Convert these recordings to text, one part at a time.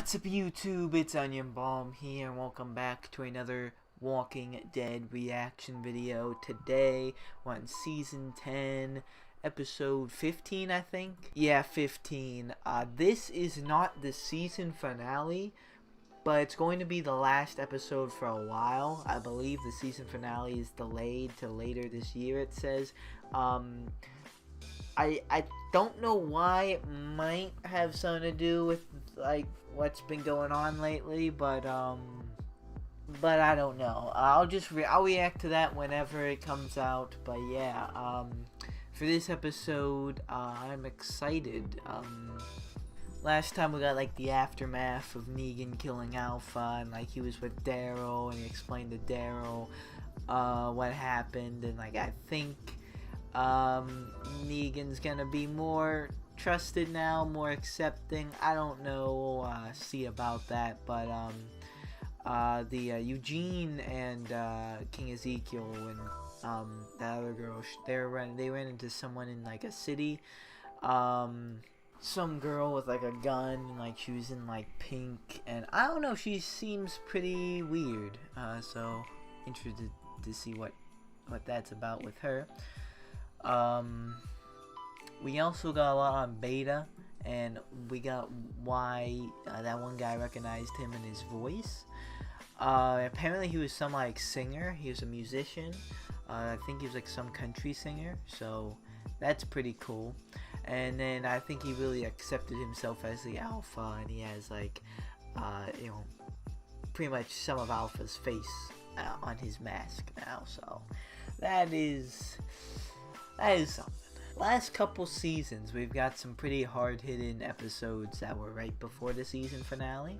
What's up YouTube, it's Onion Bomb here and welcome back to another Walking Dead reaction video. Today we're on season 10, episode 15 I think? Yeah, 15. This is not the season finale, but it's going to be the last episode for a while. I believe the season finale is delayed to later this year, it says. I don't know why. It might have something to do with like what's been going on lately, but I don't know. I'll react to that whenever it comes out. But yeah, for this episode, I'm excited. Last time we got like the aftermath of Negan killing Alpha, and like he was with Daryl, and he explained to Daryl what happened, and like I think Negan's gonna be more trusted now, more accepting. I don't know, see about that, but the Eugene and King Ezekiel and that other girl, they ran into someone in like a city, some girl with like a gun, and like she was in like pink, and I don't know, she seems pretty weird, so interested to see what that's about with her. We also got a lot on beta, and we got why that one guy recognized him in his voice. Apparently he was some like singer, he was a musician. I think he was like some country singer, so that's pretty cool. And then I think he really accepted himself as the Alpha, and he has like you know, pretty much some of Alpha's face on his mask now, so that is something. Last couple seasons, we've got some pretty hard-hitting episodes that were right before the season finale.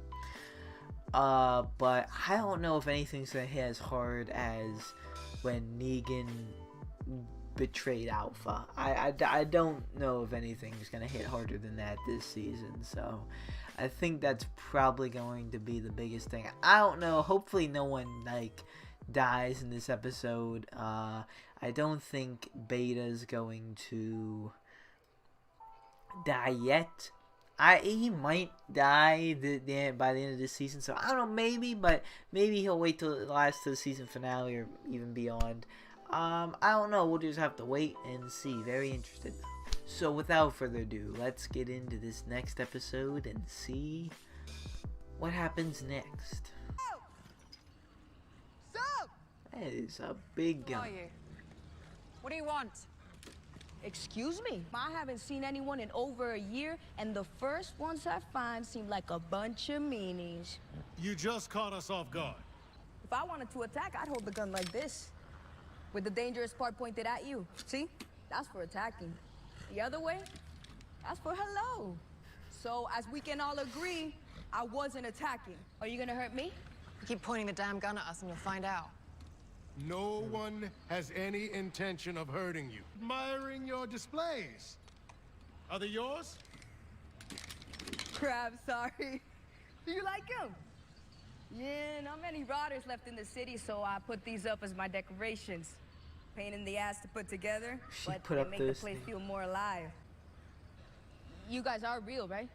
But I don't know if anything's gonna hit as hard as when Negan betrayed Alpha. I don't know if anything's gonna hit harder than that this season, so I think that's probably going to be the biggest thing. I don't know, hopefully no one like dies in this episode. I don't think Beta's going to die yet. He might die by the end of this season, so I don't know, maybe, but maybe he'll wait till it lasts to the season finale or even beyond. I don't know, we'll just have to wait and see. Very interested. So without further ado, let's get into this next episode and see what happens next. That is a big gun. Who are you? What do you want? Excuse me? I haven't seen anyone in over a year, and the first ones I find seem like a bunch of meanies. You just caught us off guard. If I wanted to attack, I'd hold the gun like this, with the dangerous part pointed at you. See? That's for attacking. The other way? That's for hello. So, as we can all agree, I wasn't attacking. Are you gonna hurt me? You keep pointing the damn gun at us and you'll find out. No one has any intention of hurting you. Admiring your displays. Are they yours? Crap, sorry. Do you like them? Yeah, not many rotters left in the city, so I put these up as my decorations. Pain in the ass to put together, but they make the place feel more alive. You guys are real, right?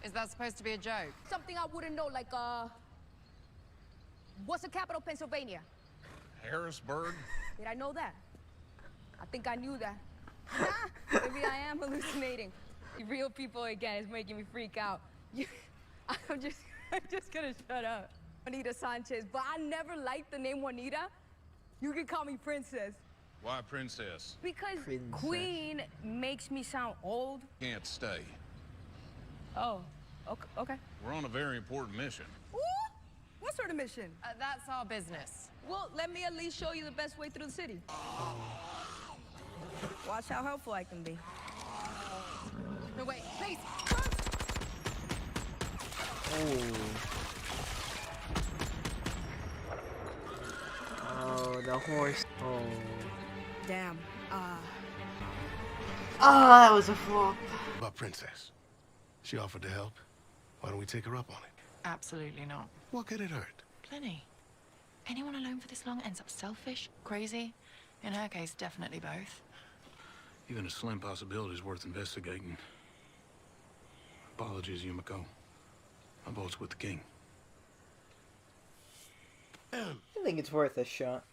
Is that supposed to be a joke? Something I wouldn't know, like, what's the capital of Pennsylvania? Harrisburg. Did I know that? I think I knew that. Maybe I am hallucinating. Real people again is making me freak out. I'm just gonna shut up. Juanita Sanchez, but I never liked the name Juanita. You can call me Princess. Why Princess? Because Queen makes me sound old. Can't stay. Oh, okay. We're on a very important mission. Ooh, what sort of mission? That's our business. Well, let me at least show you the best way through the city. Watch how helpful I can be. No, wait, please! Oh, the horse. Oh. Damn. That was a flop. About Princess. She offered to help. Why don't we take her up on it? Absolutely not. What could it hurt? Plenty. Anyone alone for this long ends up selfish, crazy. In her case, definitely both. Even a slim possibility is worth investigating. Apologies, Yumiko. My vote's with the king. I think it's worth a shot.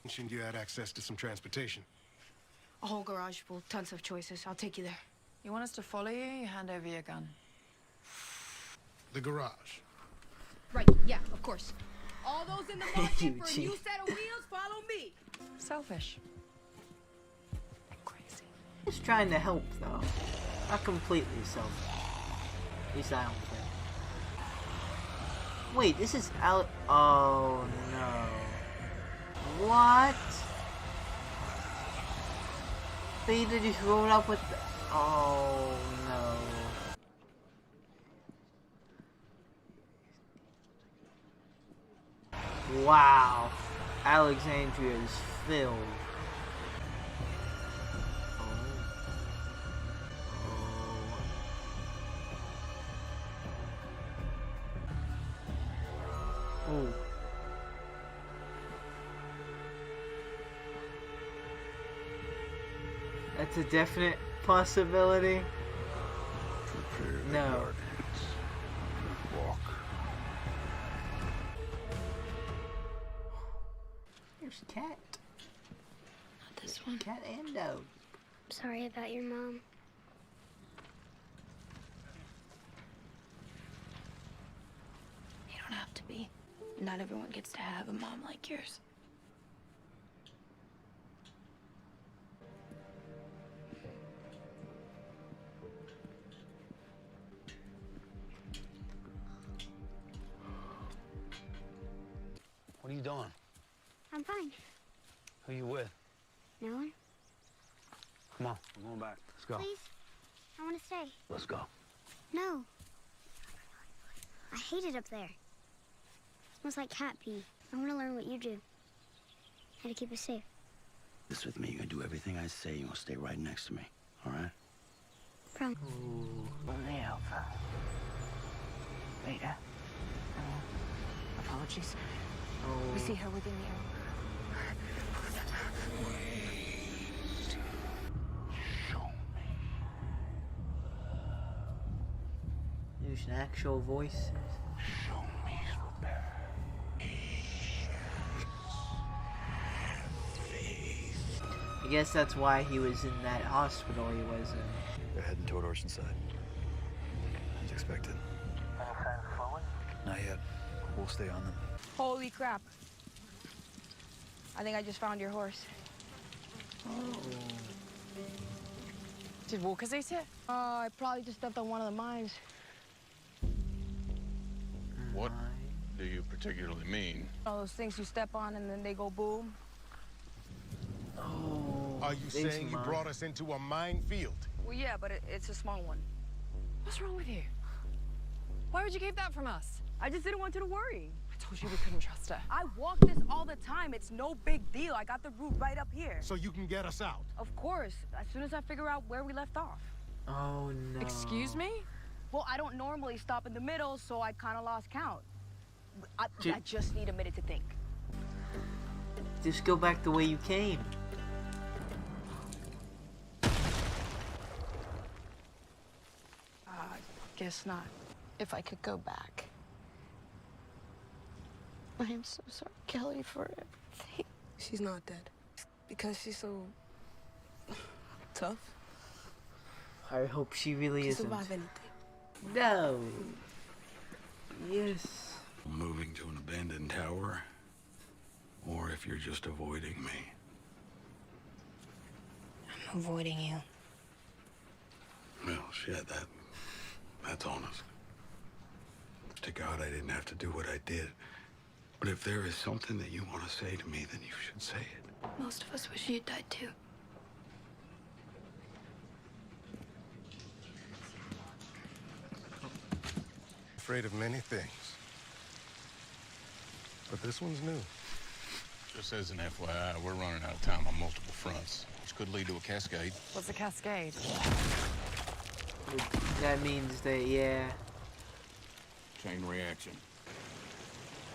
Mentioned you had access to some transportation. A whole garage full, tons of choices. I'll take you there. You want us to follow you? You hand over your gun. The garage. Right, yeah, of course. All those in the market for a new Eugene. set of wheels, follow me. Selfish. And crazy. Just trying to help, though. Not completely selfish. At least I don't think. Wait, this is Al. Oh no. What? Beta just rolled up with the. Oh no. Wow. Alexandria is filled. Ooh. That's a definite possibility. Prepare the No. gardens. Walk. There's Cat. Not this one. Cat and dog. Sorry about your mom. You don't have to be. Not everyone gets to have a mom like yours. What are you doing? I'm fine. Who you with? No one? Come on, we're going back. Let's go. Please? I want to stay. Let's go. No. I hate it up there. It smells like cat pee. I want to learn what you do. How to keep us safe. This with me, you're gonna do everything I say. You're gonna stay right next to me, all right? Promise. Rita. Apologies. Oh. We see her within the hour. Using actual voices. Show me I guess that's why he was in that hospital he was in. They're heading toward Oceanside. As expected. Any signs of following? Not yet. We'll stay on them. Holy crap. I think I just found your horse. Did walkers eat it? I probably just stepped on one of the mines. What do you particularly mean? All those things you step on and then they go boom. Oh. Are you it's saying you mine. brought us into a minefield? Well, yeah, but it's a small one. What's wrong with you? Why would you keep that from us? I just didn't want you to worry. I told you we couldn't trust her. I walk this all the time. It's no big deal. I got the route right up here. So you can get us out? Of course, as soon as I figure out where we left off. Oh no. Excuse me? Well, I don't normally stop in the middle, so I kind of lost count. I Ju- just need a minute to think. Just go back the way you came. Guess not. If I could go back. I am so sorry, Kelly, for everything. She's not dead. Because she's so tough. I hope she really She isn't. survive anything. No. Yes. Moving to an abandoned tower, or if you're just avoiding me. I'm avoiding you. Well, shit, that's honest. To God, I didn't have to do what I did. But if there is something that you want to say to me, then you should say it. Most of us wish you'd died too. Afraid of many things. But this one's new. Just as an FYI, we're running out of time on multiple fronts, which could lead to a cascade. What's a cascade? That means that, yeah. Chain reaction.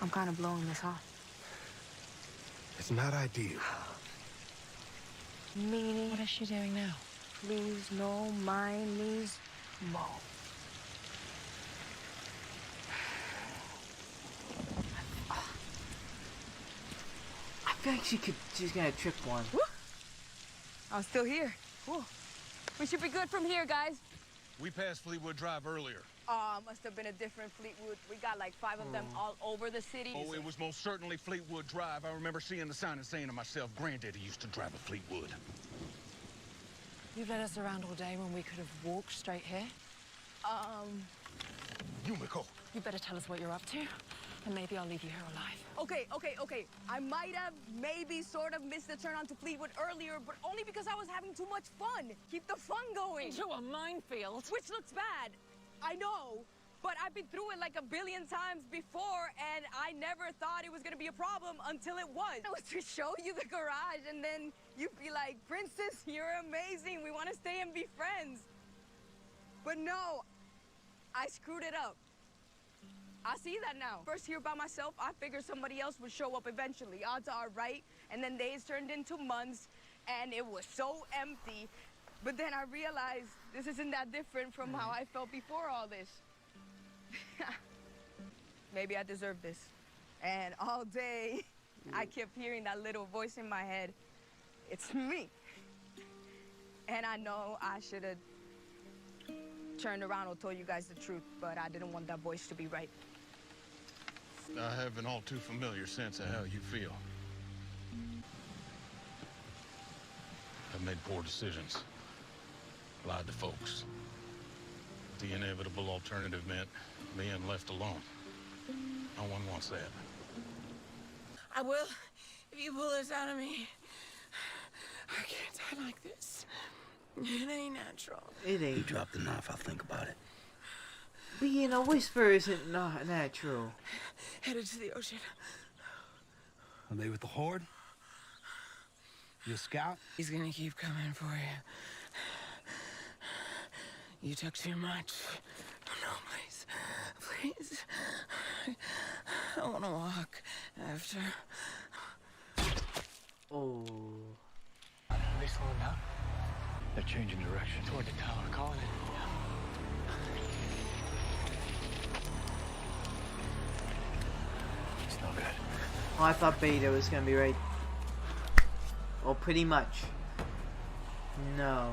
I'm kind of blowing this off. It's not ideal. Meaning, What is she doing now? please, no, mine, means, mo. think she's gonna trip one. Woo! I'm still here. Whew. We should be good from here, guys. We passed Fleetwood Drive earlier. Must have been a different Fleetwood. We got like 5 of them all over the city. Oh, it was most certainly Fleetwood Drive. I remember seeing the sign and saying to myself, Granddaddy used to drive a Fleetwood. You've led us around all day when we could have walked straight here. Yumiko. You better tell us what you're up to, and maybe I'll leave you here alive. Okay. I might have maybe sort of missed the turn onto Fleetwood earlier, but only because I was having too much fun. Keep the fun going. Into a minefield. Which looks bad. I know, but I've been through it like a billion times before, and I never thought it was gonna be a problem until it was. It was to show you the garage, and then you'd be like, Princess, you're amazing. We want to stay and be friends. But no, I screwed it up. I see that now. First here by myself, I figured somebody else would show up eventually. Odds are right. And then days turned into months, and it was so empty. But then I realized this isn't that different from how I felt before all this. Maybe I deserve this. And all day, I kept hearing that little voice in my head. It's me. And I know I should have turned around or told you guys the truth, but I didn't want that voice to be right. I have an all too familiar sense of how you feel. I've made poor decisions. Lied to folks. The inevitable alternative meant being left alone. No one wants that. I will, if you pull this out of me. I can't die like this. It ain't natural. It ain't. You drop the knife, I'll think about it. Being a whisper isn't not natural. Headed to the ocean. Are they with the Horde? You a scout? He's gonna keep coming for you. You took too much. No, please. Please. I wanna walk after. Oh. Are they slowing down? They're changing direction. Toward the tower, calling it. It's no good. Oh, I thought Beta was gonna be right. Well, pretty much. No.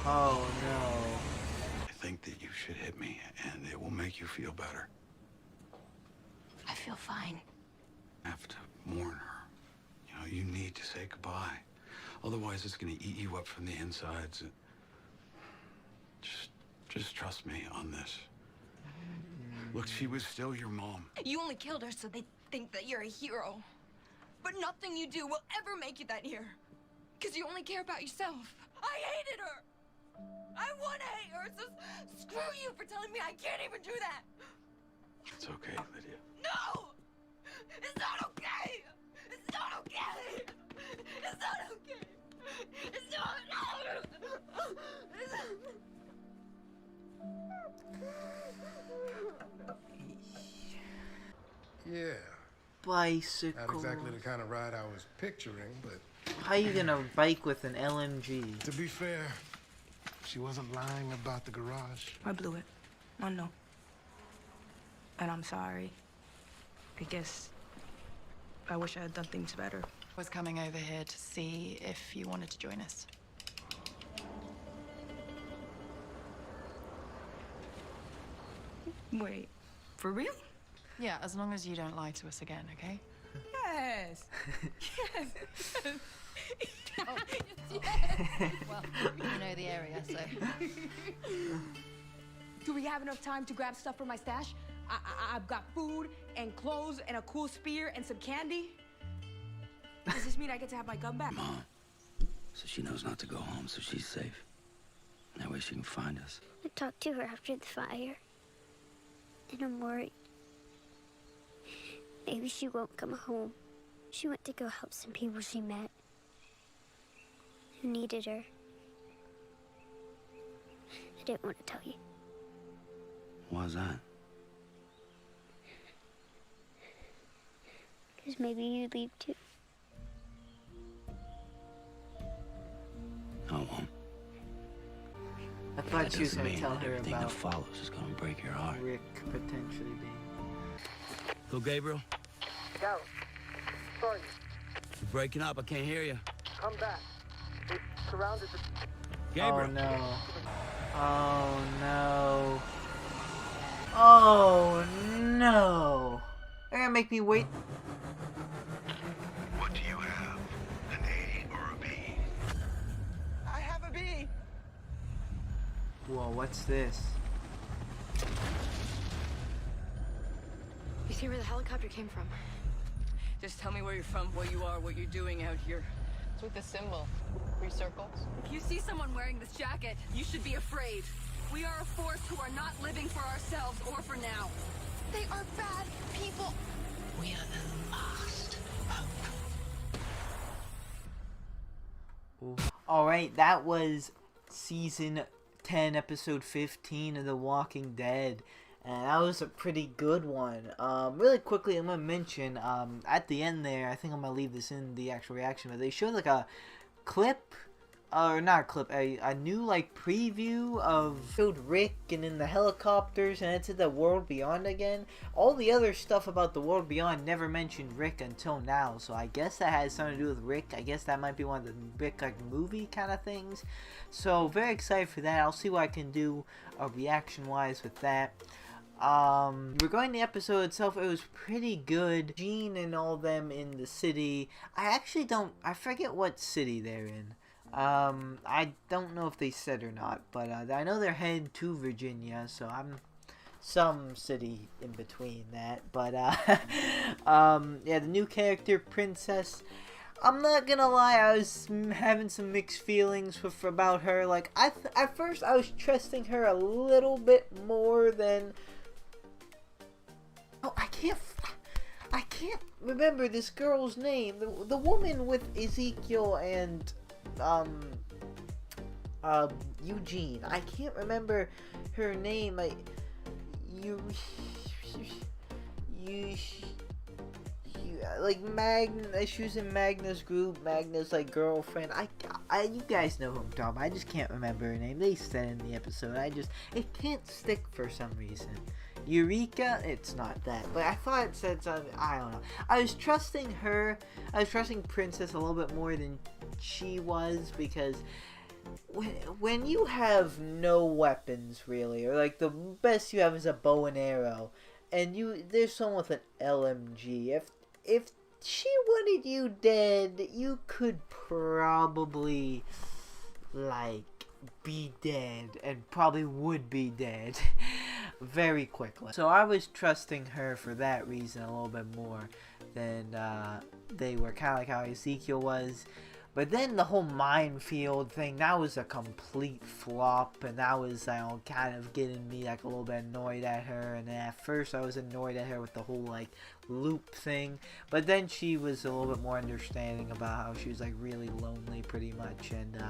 Oh, no. I think that you should hit me, and it will make you feel better. I feel fine. I have to warn her. You know, you need to say goodbye. Otherwise, it's gonna eat you up from the insides. Just trust me on this. Look, she was still your mom. You only killed her so they think that you're a hero. But nothing you do will ever make you that hero. Because you only care about yourself. I hated her! I want to hate her, so screw you for telling me I can't even do that! It's okay, Lydia. No! It's not okay! It's not okay! It's not okay! It's not... Yeah. Bicycle. Not exactly the kind of ride I was picturing, but... How you gonna bike with an LMG? To be fair, she wasn't lying about the garage. I blew it. I know. And I'm sorry. I guess I wish I had done things better. I was coming over here to see if you wanted to join us. Wait, for real? Yeah, as long as you don't lie to us again, okay? Yes. Yes. Oh, yes. Well, you know the area, so. Do we have enough time to grab stuff from my stash? I've got food and clothes and a cool spear and some candy. Does this mean I get to have my gun back? Mom, so she knows not to go home, so she's safe. That way she can find us. I talked to her after the fire, and I'm worried. Maybe she won't come home. She went to go help some people she met who needed her. I didn't want to tell you. Why's that? Because maybe you'd leave too. I won't. I thought she was Doesn't gonna mean tell that her everything about that follows is gonna break your heart. Rick potentially being. Go, Gabriel. Garrett, sorry, You're breaking up. I can't hear you. come back. They surrounded the... Gabriel. Oh no. Oh no. Oh no. They're gonna make me wait. What do you have? An A or a B? I have a B. Whoa, what's this? You see where the helicopter came from? Just tell me where you're from, what you are, what you're doing out here. It's with the symbol. 3 circles. If you see someone wearing this jacket, you should be afraid. We are a force who are not living for ourselves or for now. They are bad people. We are the last hope. Alright, that was season 10, episode 15 of The Walking Dead. And that was a pretty good one. Really quickly, I'm going to mention, at the end there, I think I'm going to leave this in the actual reaction, but they showed like a clip, or not a clip, a new like preview of showed Rick and in the helicopters, and it's in the world beyond again. All the other stuff about the world beyond never mentioned Rick until now, so I guess that has something to do with Rick. I guess that might be one of the Rick like movie kind of things. So very excited for that. I'll see what I can do reaction wise with that. Regarding the episode itself, it was pretty good. Gene and all them in the city. I forget what city they're in. I don't know if they said or not, but I know they're headed to Virginia, so I'm some city in between that. But yeah, the new character Princess. I'm not gonna lie, I was having some mixed feelings about her. Like at first I was trusting her a little bit more than. Oh, I can't remember this girl's name. The woman with Ezekiel and Eugene. I can't remember her name. Like Magna. She was in Magna's group. Magna's like girlfriend. You guys know who I'm talking about. I just can't remember her name. They said in the episode. It can't stick for some reason. Eureka, it's not that, but I thought it said something. I don't know. I was trusting her. I was trusting Princess a little bit more than she was, because when you have no weapons really, or like the best you have is a bow and arrow, and there's someone with an LMG. If she wanted you dead, you could probably like be dead, and probably would be dead very quickly. So I was trusting her for that reason a little bit more than they were, kind of like how Ezekiel was. But then the whole minefield thing, that was a complete flop, and that was kind of getting me like a little bit annoyed at her. And then at first I was annoyed at her with the whole like loop thing, but then she was a little bit more understanding about how she was like really lonely pretty much, and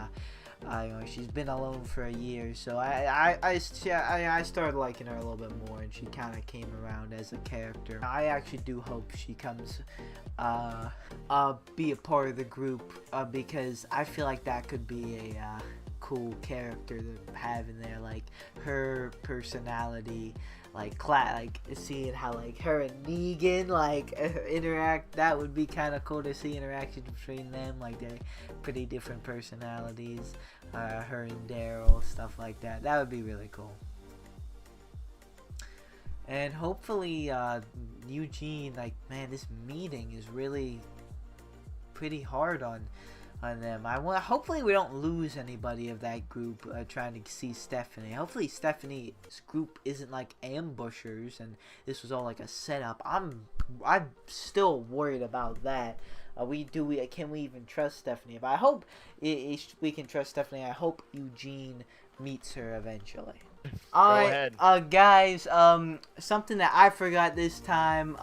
she's been alone for a year, so I started liking her a little bit more, and she kind of came around as a character. I actually do hope she comes be a part of the group, because I feel like that could be a cool character to have in there, like her personality, like seeing how like her and Negan like interact. That would be kind of cool to see interactions between them, like they're pretty different personalities, her and Daryl, stuff like that. That would be really cool. And hopefully Eugene, like, man, this meeting is really pretty hard on them. Hopefully we don't lose anybody of that group trying to see Stephanie. Hopefully Stephanie's group isn't like ambushers and this was all like a setup. I'm still worried about that. Can we even trust Stephanie? But I hope we can trust Stephanie. I hope Eugene meets her eventually. Alright, guys, something that I forgot this time.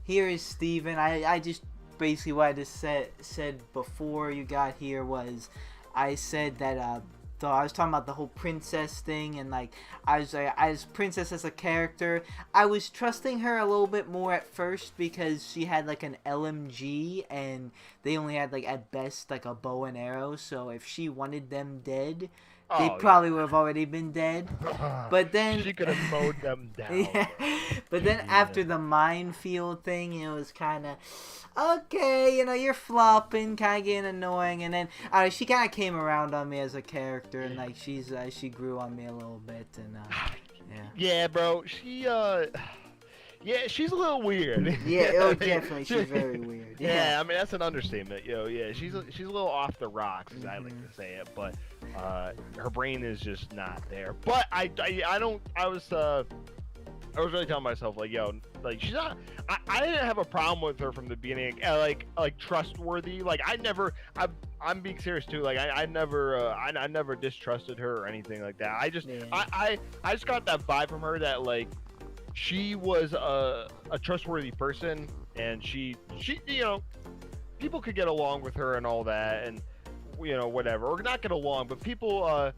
Here is Steven. I just basically what I just said before you got here was, I said that so I was talking about the whole princess thing, and like I was Princess as a character. I was trusting her a little bit more at first because she had like an LMG and they only had like at best like a bow and arrow. So if she wanted them dead, they probably would have already been dead. But then she could have mowed them down. Yeah. But then after the minefield thing, it was kind of okay. You're flopping, kind of getting annoying, and then she kind of came around on me as a character, and like she grew on me a little bit, and yeah. Yeah, bro. Yeah, she's a little weird. Yeah, definitely, she's very weird. Yeah, I mean that's an understatement, Yeah, she's a little off the rocks, as I like to say it, but her brain is just not there. But I was really telling myself like, she's not. I didn't have a problem with her from the beginning, like trustworthy. Like I'm being serious too. Like I never distrusted her or anything like that. I just got that vibe from her that like. She was a trustworthy person, and she people could get along with her and all that, and whatever, or not get along, but people I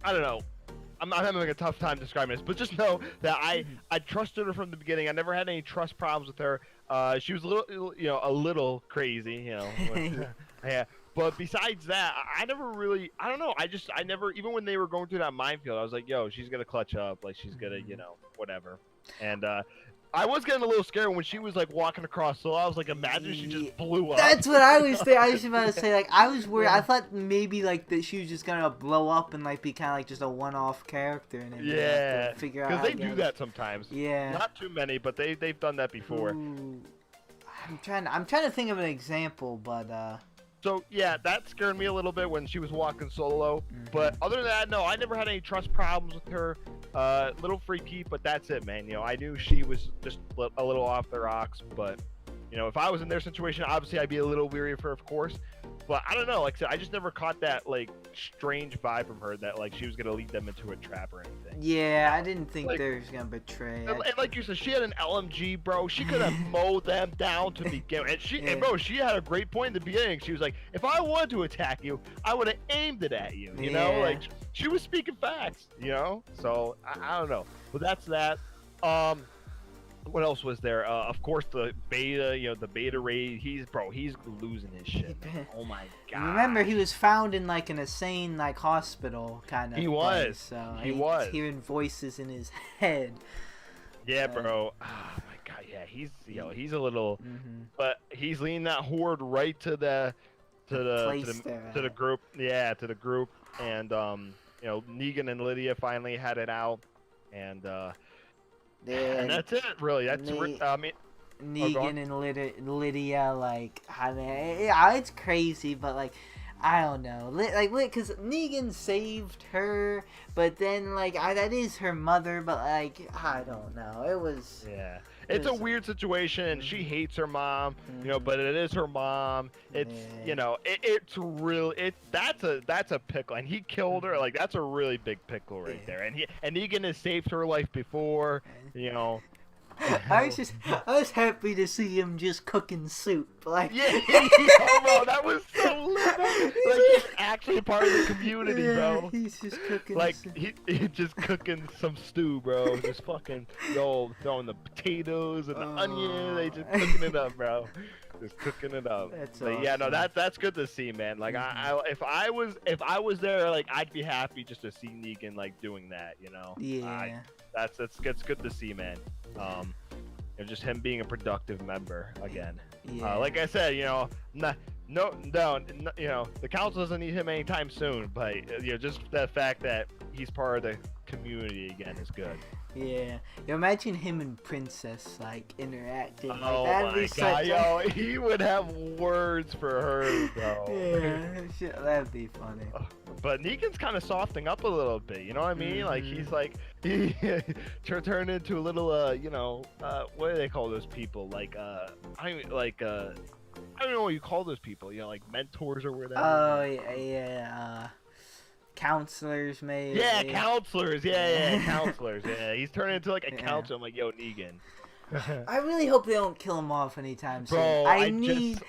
don't know. I'm having a tough time describing this, but just know that I trusted her from the beginning. I never had any trust problems with her. She was a little crazy, yeah. But besides that, I never really, I don't know. I never, even when they were going through that minefield, I was like, yo, she's going to clutch up. Like, she's going to, whatever. And I was getting a little scared when she was, like, walking across. So I was like, imagine she just blew up. That's what I was thinking. I was about to say, like, I was worried. I thought maybe, like, that she was just going to blow up and, like, be kind of like just a one-off character. And then have to figure out because they do that sometimes. Yeah. Not too many, but they've done that before. Ooh. I'm trying to think of an example, but, So, yeah, that scared me a little bit when she was walking solo. But other than that, no, I never had any trust problems with her. Little freaky, but that's it, man. I knew she was just a little off the rocks. But, if I was in their situation, obviously I'd be a little weary of her, of course. But I don't know. Like I said, I just never caught that, like, strange vibe from her that, like, she was going to lead them into a trap or anything. Yeah, I didn't think they was going to betray. And like you said, she had an LMG, bro. She could have mowed them down to begin with. And bro, she had a great point in the beginning. She was like, if I wanted to attack you, I would have aimed it at you, you know? Like, she was speaking facts, So, I don't know. But that's that. What else was there? Of course, the beta, the beta raid. He's losing his shit, man. Oh my god! Remember, he was found in like an insane like hospital kind of. He was. Place, so he was hearing voices in his head. Yeah, bro. Oh my god. Yeah, he's a little, but he's leading that horde right to the group. Yeah, to the group, and Negan and Lydia finally had it out, and. And that's it, really. That's Negan and Lydia, like, I mean, it's crazy, but like, I don't know, like, because Negan saved her, but then like, that is her mother, but like, I don't know. It was It's a weird situation, and she hates her mom, but it is her mom. It's it's real. That's a pickle, and he killed her. Like that's a really big pickle right there. And Negan has saved her life before. I was happy to see him just cooking soup. Like bro, that was so lit. Like he's actually part of the community, bro. He's just cooking. Like he's just cooking some stew, bro. Just fucking throwing the potatoes and the onion. They just cooking it up, bro. Just cooking it up. That's awesome. Yeah, no, that's good to see, man. Like if I was there, like I'd be happy just to see Negan like doing that, Yeah. That's good to see, man. Just him being a productive member again. Yeah. Like I said, the council doesn't need him anytime soon, but just the fact that he's part of the community again is good. Yeah. Imagine him and Princess like interacting. Like, oh my god, he would have words for her, bro. Yeah, that'd be funny. But Negan's kind of softening up a little bit, you know what I mean? Like he's like he turned into a little what do they call those people? Like I don't know what you call those people. Like mentors or whatever. Oh yeah. Counselors, maybe. Yeah, counselors. Yeah, counselors. Yeah, he's turning into like a counselor. I'm like, yo, Negan. I really hope they don't kill him off anytime soon. Bro, I need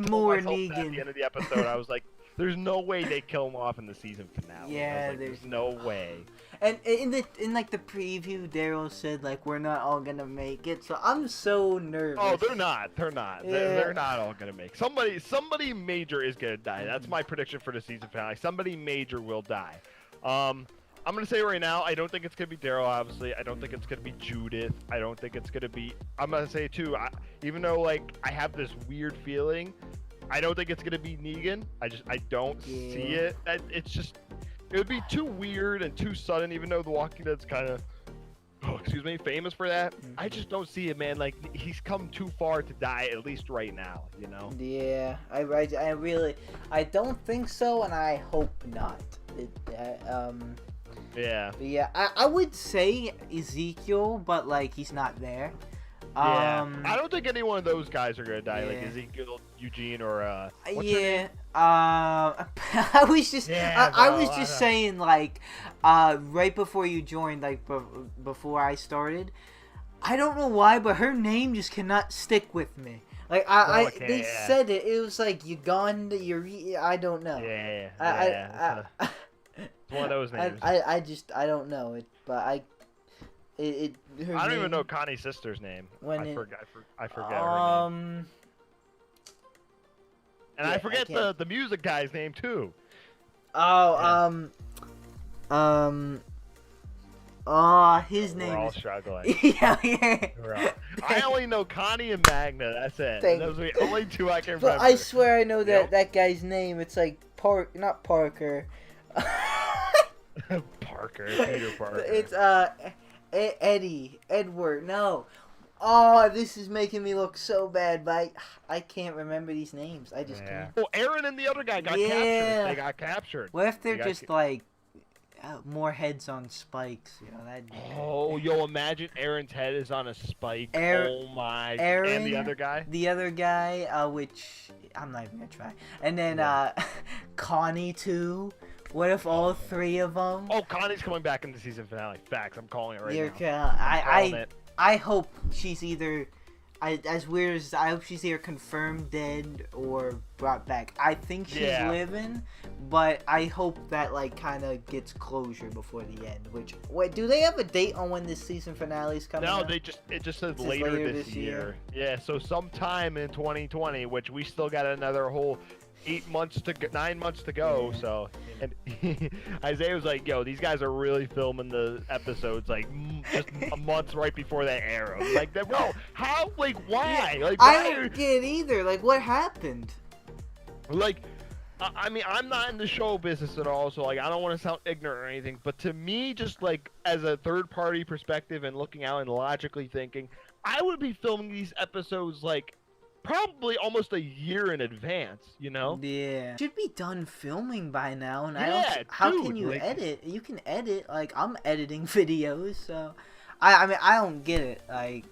more Negan. At the end of the episode, I was like, There's no way they kill him off in the season finale. Yeah, there's no way. And in like the preview, Daryl said like we're not all gonna make it, so I'm so nervous. Oh, they're not. They're not. Yeah. They're not all gonna make. Somebody major is gonna die. That's my prediction for the season finale. Somebody major will die. I'm gonna say right now, I don't think it's gonna be Daryl. Obviously, I don't think it's gonna be Judith. I don't think it's gonna be. I'm gonna say too. Even though like I have this weird feeling, I don't think it's gonna be Negan. I don't see it. It's just. It would be too weird and too sudden, even though The Walking Dead's kind of, famous for that. I just don't see it, man. Like, he's come too far to die, at least right now, you know? Yeah, I really, I don't think so, and I hope not. Yeah. But yeah, I would say Ezekiel, but, like, he's not there. Yeah. I don't think any one of those guys are gonna die, like Yeah. Ezekiel, Eugene, or what's her Yeah. name? I was just saying like right before you joined, like before I started, I don't know why, but her name just cannot stick with me. Like they said it was like Uganda, I don't know. Yeah. It's one of those names. I don't know it, but I don't even know Connie's sister's name. I forgot her name. And I forget the music guy's name too. His name. We're all is... struggling. Yeah. I only know Connie and Magna. That's it. Those are the only two I can remember. But I swear I know that guy's name. It's like not Parker. Peter Parker. It's Edward. No. Oh, this is making me look so bad, but I can't remember these names. I just can't. Well, Aaron and the other guy got captured. They got captured. What if they're just like more heads on spikes? You know that. Oh, imagine Aaron's head is on a spike. Oh my. Aaron, and the other guy. The other guy, which I'm not even gonna try. And then Connie too. What if all three of them? Oh, Connie's coming back in the season finale. Facts. I'm calling it right now. I hope she's either, as weird as I hope she's either confirmed dead or brought back. I think she's living, but I hope that like kind of gets closure before the end. Wait, do they have a date on when this season finale's coming? No, it just says later this year. Yeah, so sometime in 2020, which we still got another whole 9 months to go. So, and Isaiah was like, "Yo, these guys are really filming the episodes like just a month right before they air them." Like, bro, how? Like, why? Yeah, like, I don't get either. Like, what happened? Like, I mean, I'm not in the show business at all, so like, I don't want to sound ignorant or anything. But to me, just like as a third-party perspective and looking out and logically thinking, I would be filming these episodes like. Probably almost a year in advance, you know? Yeah. Should be done filming by now, and how can you edit? You can edit, like, I'm editing videos, so... I mean, I don't get it, like,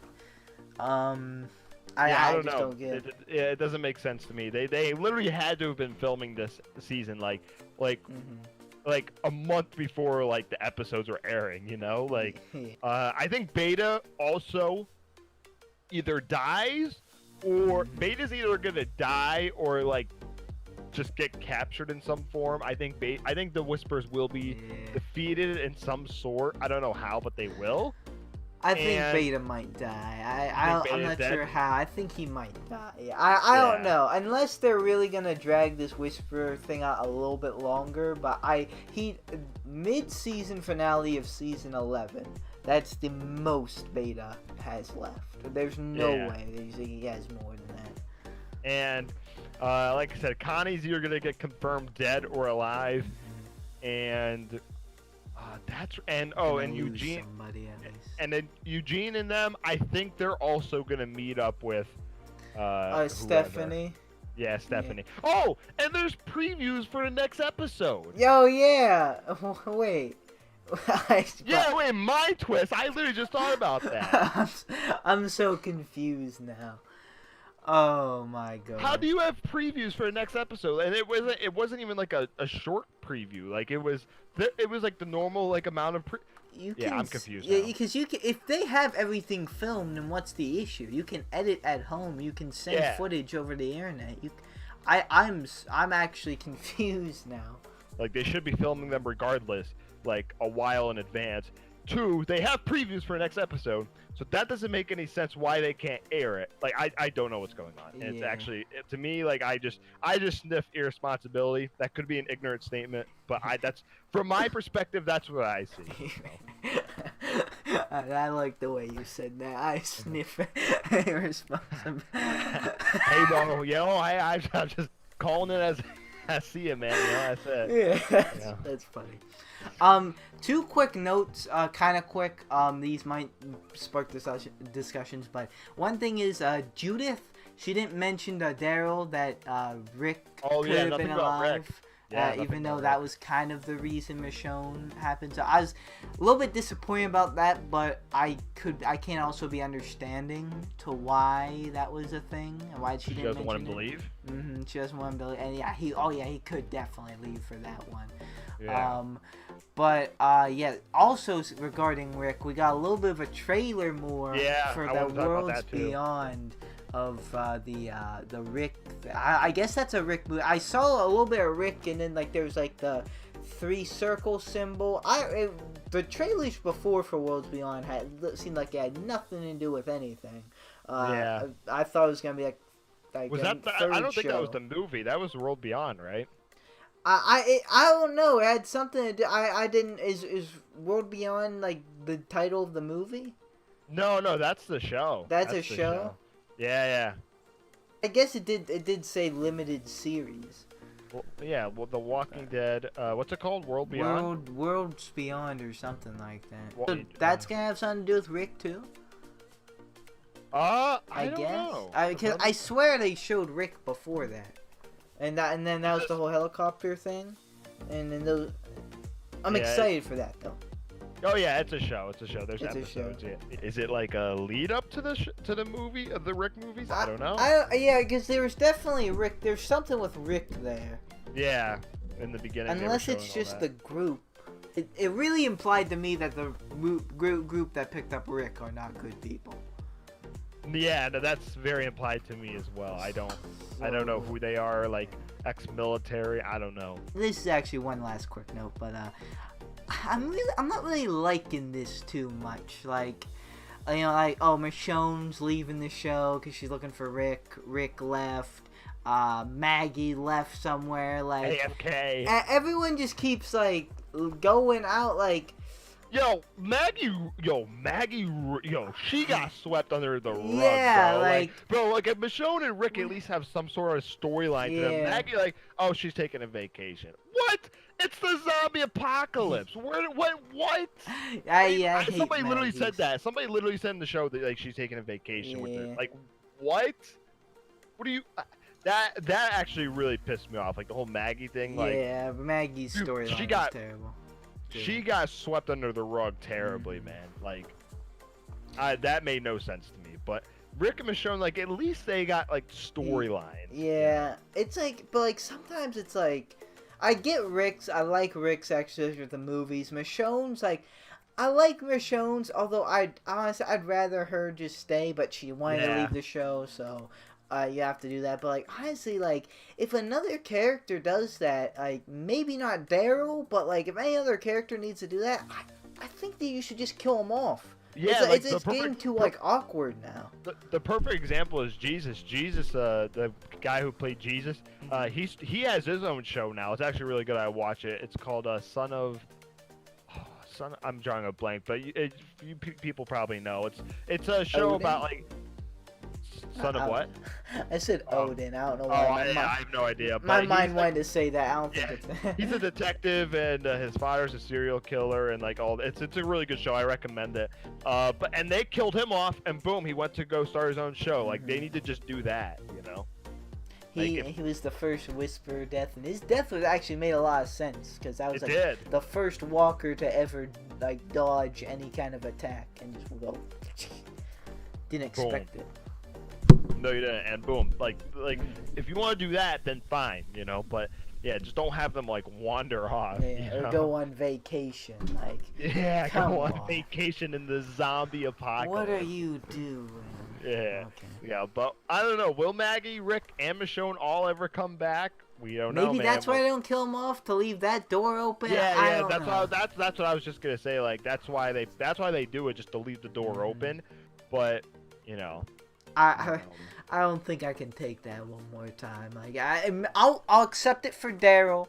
I don't just know. Don't get it. It doesn't make sense to me. They literally had to have been filming this season, like a month before, like, the episodes were airing, you know? Like, I think Beta also either dies... Or Beta's either gonna die or like just get captured in some form. I think the Whispers will be defeated in some sort. I don't know how, but they will. I think Beta might die. I'm not sure how. I think he might die. I don't know. Unless they're really gonna drag this Whisper thing out a little bit longer. But mid-season finale of season 11. That's the most Beta has left. There's no way he has more than that. And like I said, Connie's either gonna get confirmed dead or alive, and and Eugene, and then Eugene and them. I think they're also gonna meet up with Stephanie. Yeah, Stephanie. Yeah. Oh, and there's previews for the next episode. Yo, yeah. Wait. Wait, my twist. I literally just thought about that. I'm so confused now. Oh my god. How do you have previews for the next episode? And it wasn't even like a short preview. Like it was like the normal like amount of I'm confused. Yeah, because if they have everything filmed, then what's the issue? You can edit at home. You can send footage over the internet. I'm actually confused now. Like, they should be filming them regardless, like, a while in advance. 2, they have previews for the next episode, so that doesn't make any sense why they can't air it. Like, I don't know what's going on. And it's actually, to me, like, I just sniff irresponsibility. That could be an ignorant statement, but that's, from my perspective, that's what I see. So. I like the way you said that. I sniff irresponsibility. Hey, bro, I'm just calling it as I see it, man. That's it. Yeah, that's funny. 2 quick notes, kind of quick. These might spark discussions, but one thing is, Judith, she didn't mention Daryl, that Rick could have been alive. Even though that was kind of the reason Michonne happened. So I was a little bit disappointed about that, but I can also be understanding to why that was a thing and why she didn't mention it. She doesn't want him to leave? She doesn't want him to leave. And he could definitely leave for that one. Yeah. But also regarding Rick, we got a little bit of a trailer more for the Worlds Beyond of the Rick. I guess that's a Rick movie. I saw a little bit of Rick, and then like there's like the 3 circle symbol. The trailers before for Worlds Beyond seemed like it had nothing to do with anything. I thought it was gonna be like was that? I don't think that was the movie. That was World Beyond, right? I don't know. It had something to do. I didn't. Is World Beyond like the title of the movie? No, that's the show. That's a show? Yeah. I guess it did say limited series. Well, The Walking Dead. What's it called? World Beyond. Worlds Beyond or something like that. Well, so that's gonna have something to do with Rick too. I guess. know. Because I swear they showed Rick before that. And then that was the whole helicopter thing, and then those. I'm excited for that though. Oh yeah, it's a show. There's it's episodes. Is it like a lead up to the movie of the Rick movies? I don't know. Yeah, because there was definitely Rick. There's something with Rick there. Yeah, in the beginning. Unless it's just the group. It really implied to me that the group that picked up Rick are not good people. Yeah, no, that's very implied to me as well. I don't know who they are, like ex-military. I don't know. This is actually one last quick note, but I'm not really liking this too much. Like, Michonne's leaving the show because she's looking for Rick. Rick left. Maggie left somewhere. Like AFK. Everyone just keeps like going out like. Maggie, she got swept under the rug, yeah, bro. Like, if Michonne and Rick at least have some sort of storyline to them, Maggie, she's taking a vacation. What? It's the zombie apocalypse. What? Somebody literally said that. Somebody literally said in the show that, like, she's taking a vacation with her. Like, what? What do you... That actually really pissed me off. Like, the whole Maggie thing, Maggie's storyline was terrible. She got swept under the rug terribly, man. Like, that made no sense to me. But Rick and Michonne, like, at least they got like storylines. Yeah, it's like, but like sometimes it's like, I get Rick's. I like Rick's actually with the movies. Michonne's like, I like Michonne's. Although honestly, I'd rather her just stay, but she wanted to leave the show, so. You have to do that, but like honestly, like if another character does that, like maybe not Daryl, but like if any other character needs to do that, I think that you should just kill him off. Yeah, it's getting too like awkward now. The perfect example is Jesus. Jesus, the guy who played Jesus, he has his own show now. It's actually really good. I watch it. It's called I'm drawing a blank, but you people probably know. It's a show about like. Son of what? I said Odin. I don't know why. I have no idea. My mind wanted to say that. I don't think it's. He's a detective, and his father's a serial killer, and like all. It's a really good show. I recommend it. And they killed him off, and boom, he went to go start his own show. Like they need to just do that, you know. He was the first Whisperer death, and his death was actually made a lot of sense because that was the first Walker to ever like dodge any kind of attack and just go. Didn't expect it. No, you didn't, and boom, like if you want to do that, then fine, you know. But yeah, just don't have them like wander off. Or go on vacation, like. Yeah, go on vacation in the zombie apocalypse. What are you doing? Yeah. Okay. Yeah, but I don't know. Will Maggie, Rick, and Michonne all ever come back? We don't know, Maybe man. that's why they don't kill him off, to leave that door open. I don't know. That's what I was just gonna say. Like that's why they do it, just to leave the door open. But you know, I don't think I can take that one more time. Like I'll accept it for Daryl,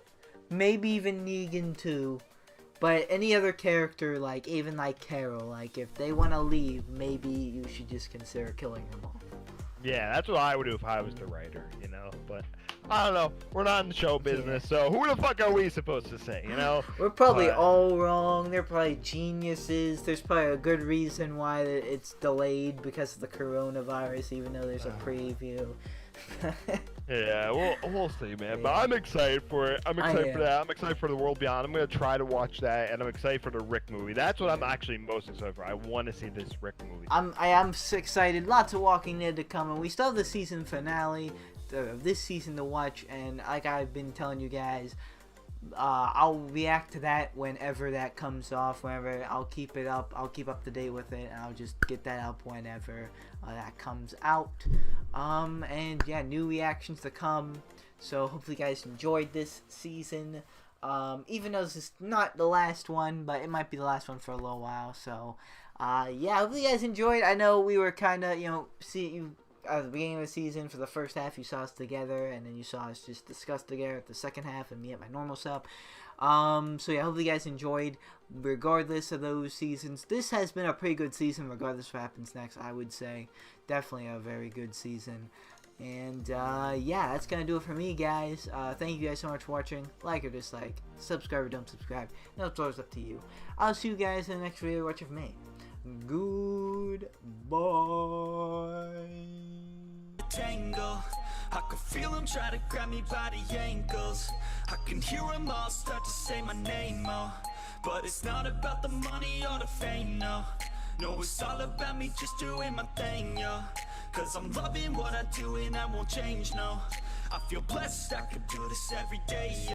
maybe even Negan too. But any other character, like even like Carol, like if they want to leave, maybe you should just consider killing them all. Yeah, that's what I would do if I was the writer, you know. But I don't know. We're not in the show business, so who the fuck are we supposed to say, you know? We're probably all wrong. They're probably geniuses. There's probably a good reason why it's delayed because of the coronavirus, even though there's a preview. Yeah, we'll see, man. But I'm excited for it. I'm excited for that. I'm excited for The World Beyond. I'm gonna try to watch that, and I'm excited for the Rick movie. That's what I'm actually most excited for. I want to see this Rick movie. I am excited. Lots of Walking Dead to come, and we still have the season finale of this season to watch. And like I've been telling you guys, I'll react to that whenever that comes off. Whenever I'll keep it up, I'll keep up to date with it, and I'll just get that up whenever that comes out. And yeah, new reactions to come. So hopefully you guys enjoyed this season. Even though this is not the last one, but it might be the last one for a little while. So yeah, hopefully you guys enjoyed. I know we were kind of, at the beginning of the season, for the first half, you saw us together, and then you saw us just discuss together at the second half, and me at my normal self. So yeah, hopefully you guys enjoyed, regardless of those seasons. This has been a pretty good season, regardless of what happens next, I would say. Definitely a very good season. And yeah, that's gonna do it for me, guys. Thank you guys so much for watching. Like or dislike, subscribe or don't subscribe. No, it's always up to you. I'll see you guys in the next video watching me. Goodbye. Tangle. I can feel them try to grab me by the ankles. I can hear them all start to say my name, oh. But it's not about the money or the fame, no. No, it's all about me just doing my thing, yo. Cause I'm loving what I do and I won't change, no. I feel blessed, I could do this every day.